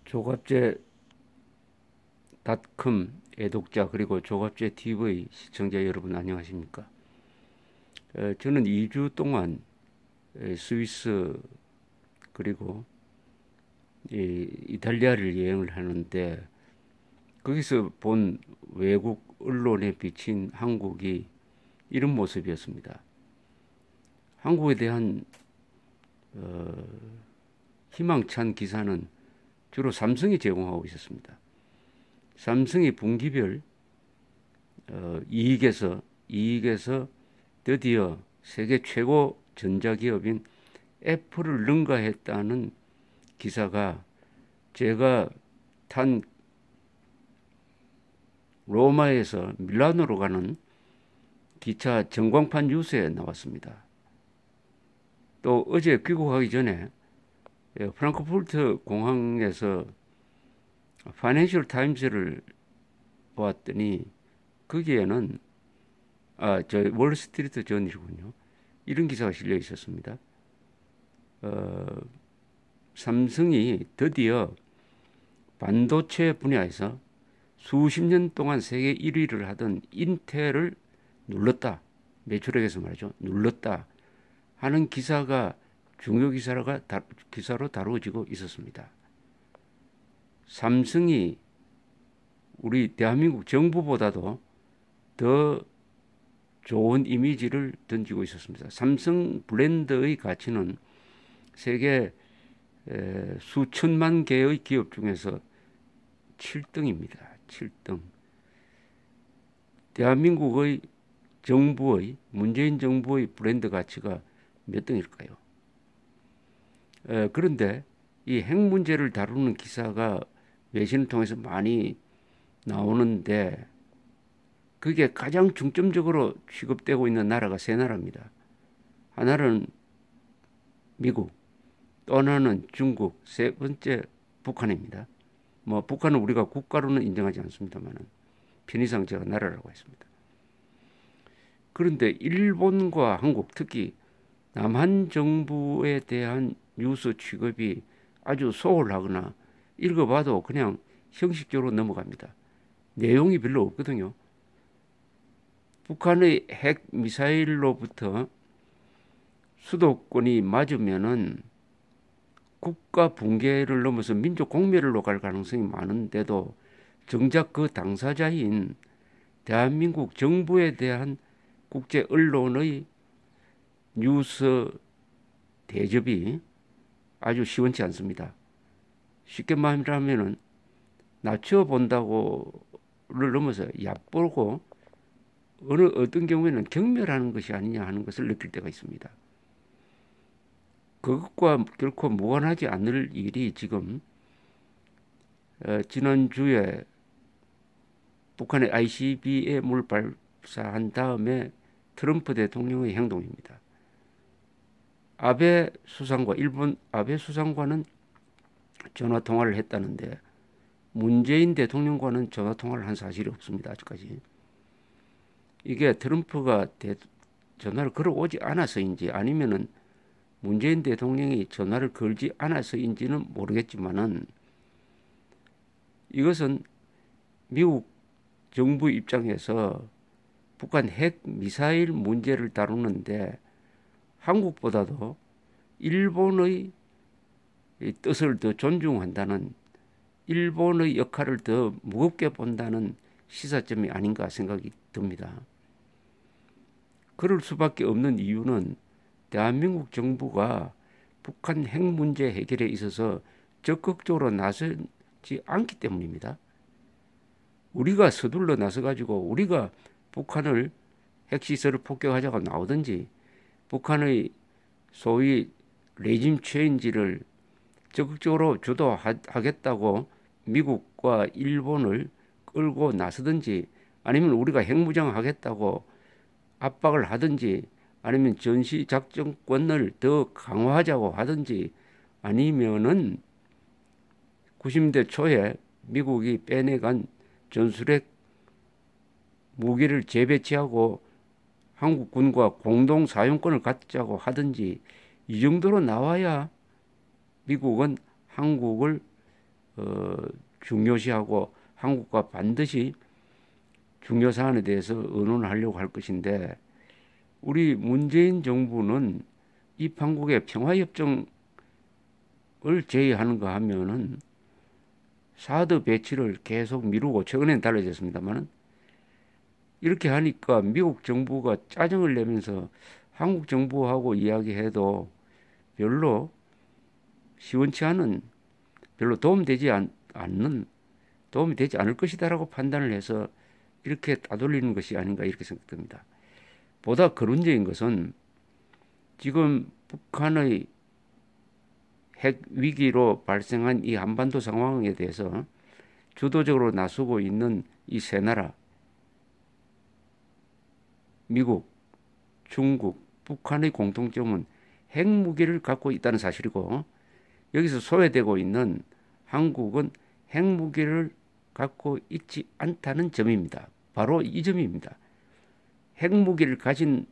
조갑제 닷컴 애독자 그리고 조갑제 TV 시청자 여러분 안녕하십니까? 저는 2주 동안 스위스 그리고 이탈리아를 여행을 하는데 거기서 본 외국 언론에 비친 한국이 이런 모습이었습니다. 한국에 대한 희망찬 기사는 주로 삼성이 제공하고 있었습니다. 삼성이 분기별 이익에서 드디어 세계 최고 전자기업인 애플을 능가했다는 기사가 제가 탄 로마에서 밀라노로 가는 기차 전광판 뉴스에 나왔습니다. 또 어제 귀국하기 전에 프랑크푸르트 공항에서 파이낸셜 타임즈를 보았더니 거기에는 저 월스트리트 저널이군요. 이런 기사가 실려 있었습니다. 삼성이 드디어 반도체 분야에서 수십 년 동안 세계 1위를 하던 인텔을 눌렀다. 매출액에서 말이죠. 눌렀다 하는 기사가 중요 기사로 다루어지고 있었습니다. 삼성이 우리 대한민국 정부보다도 더 좋은 이미지를 던지고 있었습니다. 삼성 브랜드의 가치는 세계 수천만 개의 기업 중에서 7등입니다. 7등. 대한민국의 문재인 정부의 브랜드 가치가 몇 등일까요? 그런데 이 핵 문제를 다루는 기사가 외신을 통해서 많이 나오는데 그게 가장 중점적으로 취급되고 있는 나라가 세 나라입니다. 하나는 미국, 또 하나는 중국, 세 번째 북한입니다. 북한은 우리가 국가로는 인정하지 않습니다만 편의상 제가 나라라고 했습니다. 그런데 일본과 한국, 특히 남한 정부에 대한 뉴스 취급이 아주 소홀하거나 읽어봐도 그냥 형식적으로 넘어갑니다. 내용이 별로 없거든요. 북한의 핵 미사일로부터 수도권이 맞으면은 국가 붕괴를 넘어서 민족 공멸로 갈 가능성이 많은데도 정작 그 당사자인 대한민국 정부에 대한 국제 언론의 뉴스 대접이 아주 시원치 않습니다. 쉽게 말하면은 낮춰본다고를 넘어서 얕보고 어떤 경우에는 경멸하는 것이 아니냐 하는 것을 느낄 때가 있습니다. 그것과 결코 무관하지 않을 일이 지금 지난주에 북한의 ICBM을 발사한 다음에 트럼프 대통령의 행동입니다. 일본 아베 수상과는 전화 통화를 했다는데 문재인 대통령과는 전화 통화를 한 사실이 없습니다. 아직까지. 이게 트럼프가 전화를 걸어오지 않아서인지 아니면은 문재인 대통령이 전화를 걸지 않아서인지는 모르겠지만은 이것은 미국 정부 입장에서 북한 핵 미사일 문제를 다루는데 한국보다도 일본의 뜻을 더 존중한다는, 일본의 역할을 더 무겁게 본다는 시사점이 아닌가 생각이 듭니다. 그럴 수밖에 없는 이유는 대한민국 정부가 북한 핵 문제 해결에 있어서 적극적으로 나서지 않기 때문입니다. 우리가 서둘러 나서가지고 우리가 북한을 핵시설을 폭격하자고 나오든지 북한의 소위 레짐 체인지를 적극적으로 주도하겠다고 미국과 일본을 끌고 나서든지 아니면 우리가 핵무장하겠다고 압박을 하든지 아니면 전시작전권을 더 강화하자고 하든지 아니면은 90년대 초에 미국이 빼내간 전술핵 무기를 재배치하고 한국군과 공동 사용권을 갖자고 하든지 이 정도로 나와야 미국은 한국을 중요시하고 한국과 반드시 중요 사안에 대해서 의논을 하려고 할 것인데, 우리 문재인 정부는 이 판국의 평화협정을 제의하는가 하면은 사드 배치를 계속 미루고, 최근엔 달라졌습니다만, 이렇게 하니까 미국 정부가 짜증을 내면서 한국 정부하고 이야기해도 별로 시원치 않은, 별로 도움이 되지 않을 것이다라고 판단을 해서 이렇게 따돌리는 것이 아닌가, 이렇게 생각됩니다. 보다 근원적인 것은 지금 북한의 핵 위기로 발생한 이 한반도 상황에 대해서 주도적으로 나서고 있는 이 세 나라, 미국, 중국, 북한의 공통점은 핵무기를 갖고 있다는 사실이고, 여기서 소외되고 있는 한국은 핵무기를 갖고 있지 않다는 점입니다. 바로 이 점입니다. 핵무기를 가진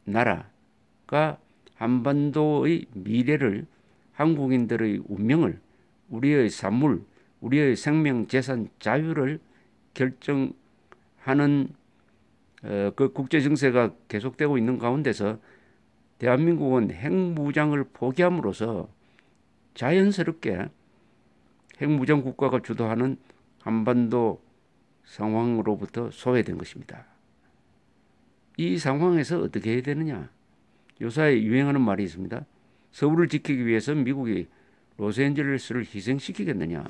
나라가 한반도의 미래를, 한국인들의 운명을, 우리의 산물, 우리의 생명, 재산, 자유를 결정하는 그 국제 정세가 계속되고 있는 가운데서 대한민국은 핵무장을 포기함으로써 자연스럽게 핵무장 국가가 주도하는 한반도 상황으로부터 소외된 것입니다. 이 상황에서 어떻게 해야 되느냐? 요사이 유행하는 말이 있습니다. 서울을 지키기 위해서 미국이 로스앤젤레스를 희생시키겠느냐?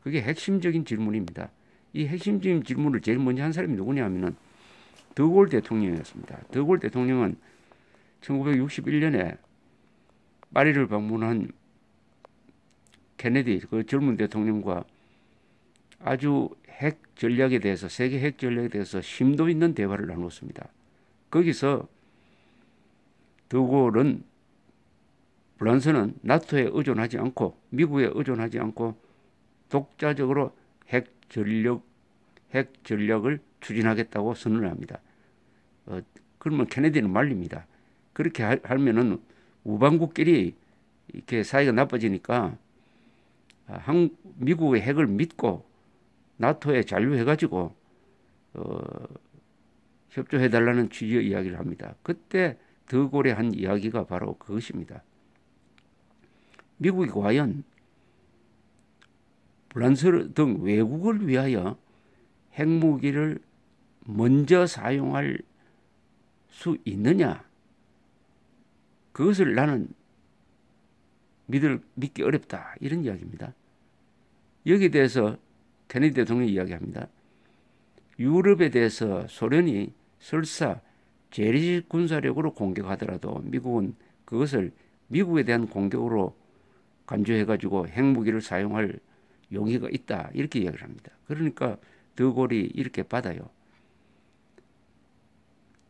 그게 핵심적인 질문입니다. 이 핵심적인 질문을 제일 먼저 한 사람이 누구냐 하면은 드골 대통령이었습니다. 드골 대통령은 1961년에 파리를 방문한 케네디, 그 젊은 대통령과 아주 핵 전략에 대해서, 세계 핵 전략에 대해서 심도 있는 대화를 나눴습니다. 거기서 드골은, 프랑스는 나토에 의존하지 않고, 미국에 의존하지 않고 독자적으로 핵 전략을 추진하겠다고 선언을 합니다. 그러면 케네디는 말립니다. 그렇게 하면은 우방국끼리 이렇게 사이가 나빠지니까 미국의 핵을 믿고 나토에 잔류해가지고 협조해달라는 취지의 이야기를 합니다. 그때 드골의 한 이야기가 바로 그것입니다. 미국이 과연 프랑스 등 외국을 위하여 핵무기를 먼저 사용할 수 있느냐? 그것을 나는 믿기 어렵다, 이런 이야기입니다. 여기에 대해서 케네디 대통령이 이야기합니다. 유럽에 대해서 소련이 설사 재래식 군사력으로 공격하더라도 미국은 그것을 미국에 대한 공격으로 간주해가지고 핵무기를 사용할 용의가 있다, 이렇게 이야기를 합니다. 그러니까 드골이 이렇게 받아요.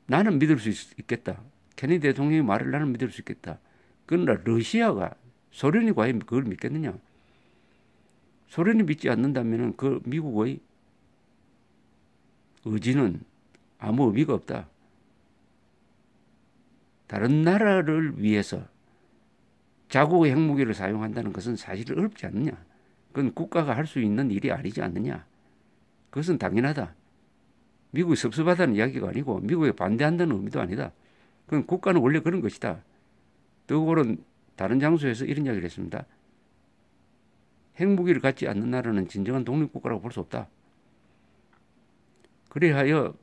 나는 믿을 수 있겠다. 케네디 대통령의 말을 나는 믿을 수 있겠다. 그러나 러시아가, 소련이 과연 그걸 믿겠느냐? 소련이 믿지 않는다면 그 미국의 의지는 아무 의미가 없다. 다른 나라를 위해서 자국의 핵무기를 사용한다는 것은 사실 어렵지 않느냐? 그건 국가가 할 수 있는 일이 아니지 않느냐? 그것은 당연하다. 미국이 섭섭하다는 이야기가 아니고 미국에 반대한다는 의미도 아니다. 그건 국가는 원래 그런 것이다. 드골은 다른 장소에서 이런 이야기를 했습니다. 핵무기를 갖지 않는 나라는 진정한 독립국가라고 볼 수 없다. 그래하여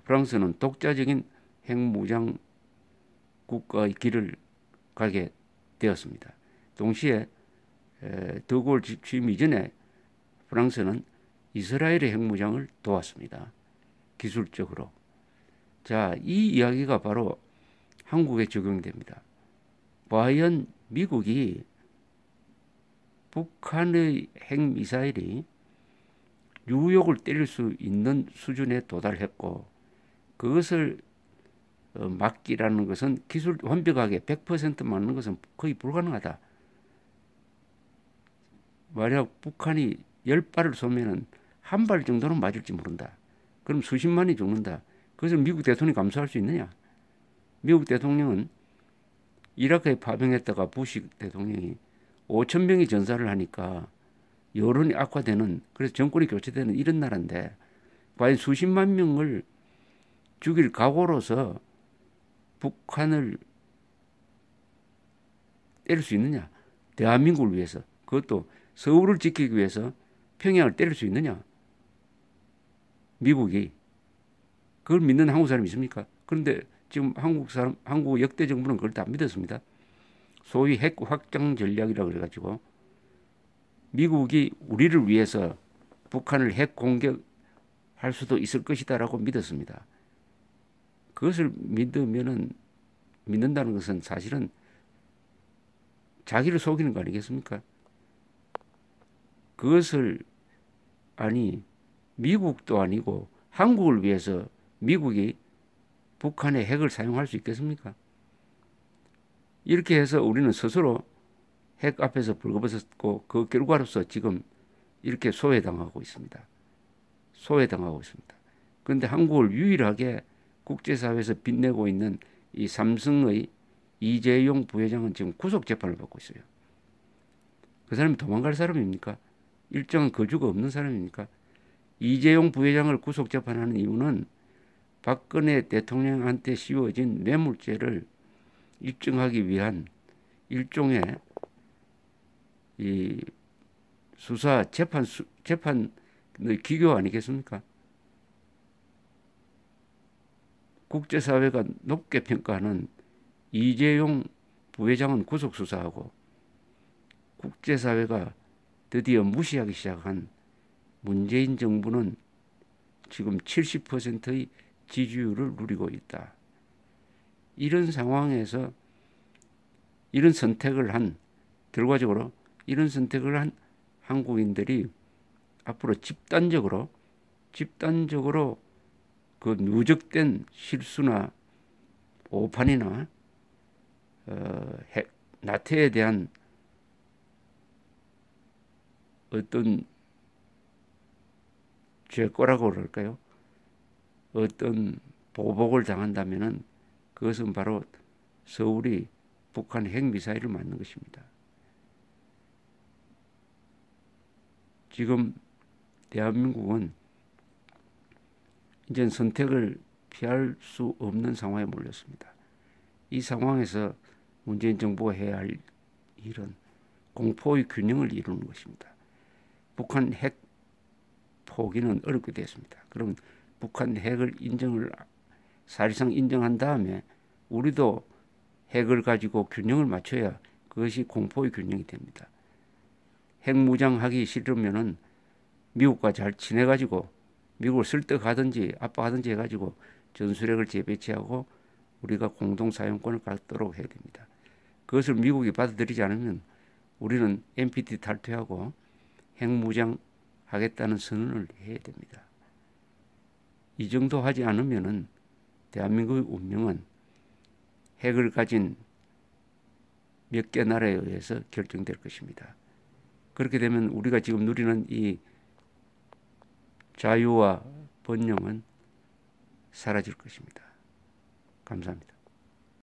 프랑스는 독자적인 핵무장 국가의 길을 가게 되었습니다. 동시에 드골 취임 이전에 프랑스는 이스라엘의 핵무장을 도왔습니다. 기술적으로. 자, 이 이야기가 바로 한국에 적용됩니다. 과연 미국이 북한의 핵미사일이 뉴욕을 때릴 수 있는 수준에 도달했고, 그것을 막기라는 것은 기술 완벽하게 100% 막는 것은 거의 불가능하다. 만약 북한이 10발을 쏘면은 한 발 정도는 맞을지 모른다. 그럼 수십만이 죽는다. 그것을 미국 대통령이 감수할 수 있느냐? 미국 대통령은 이라크에 파병했다가 부시 대통령이 5,000명이 전사를 하니까 여론이 악화되는, 그래서 정권이 교체되는 이런 나라인데 과연 수십만 명을 죽일 각오로서 북한을 때릴 수 있느냐? 대한민국을 위해서, 그것도 서울을 지키기 위해서 평양을 때릴 수 있느냐? 미국이 그걸 믿는 한국 사람이 있습니까? 그런데 지금 한국 역대 정부는 그걸 다 믿었습니다. 소위 핵 확장 전략이라고 그래가지고 미국이 우리를 위해서 북한을 핵 공격할 수도 있을 것이다라고 믿었습니다. 그것을 믿는다는 것은 사실은 자기를 속이는 거 아니겠습니까? 그것을 미국도 아니고 한국을 위해서 미국이 북한의 핵을 사용할 수 있겠습니까? 이렇게 해서 우리는 스스로 핵 앞에서 벌거벗었고 그 결과로서 지금 이렇게 소외당하고 있습니다. 소외당하고 있습니다. 그런데 한국을 유일하게 국제사회에서 빛내고 있는 이 삼성의 이재용 부회장은 지금 구속 재판을 받고 있어요. 그 사람이 도망갈 사람입니까? 일정한 거주가 없는 사람입니까? 이재용 부회장을 구속 재판하는 이유는 박근혜 대통령한테 씌워진 뇌물죄를 입증하기 위한 일종의 이 수사 재판의 기교 아니겠습니까? 국제사회가 높게 평가하는 이재용 부회장은 구속 수사하고 국제사회가 드디어 무시하기 시작한 문재인 정부는 지금 70%의 지지율을 누리고 있다. 이런 상황에서 이런 선택을 한, 결과적으로 이런 선택을 한 한국인들이 앞으로 집단적으로 그 누적된 실수나 오판이나 나태에 대한 어떤 죄거라고 그럴까요? 어떤 보복을 당한다면은 그것은 바로 서울이 북한 핵미사일을 맞는 것입니다. 지금 대한민국은 이제 선택을 피할 수 없는 상황에 몰렸습니다. 이 상황에서 문재인 정부가 해야 할 일은 공포의 균형을 이루는 것입니다. 북한 핵 포기는 어렵게 되었습니다. 그럼 북한 핵을 사실상 인정한 다음에 우리도 핵을 가지고 균형을 맞춰야 그것이 공포의 균형이 됩니다. 핵무장하기 싫으면은 미국과 잘 친해가지고 미국을 설득하든지 압박하든지 해가지고 전술핵을 재배치하고 우리가 공동 사용권을 갖도록 해야 됩니다. 그것을 미국이 받아들이지 않으면 우리는 NPT 탈퇴하고 핵무장 하겠다는 선언을 해야 됩니다. 이 정도 하지 않으면은 대한민국의 운명은 핵을 가진 몇 개 나라에 의해서 결정될 것입니다. 그렇게 되면 우리가 지금 누리는 이 자유와 번영은 사라질 것입니다. 감사합니다.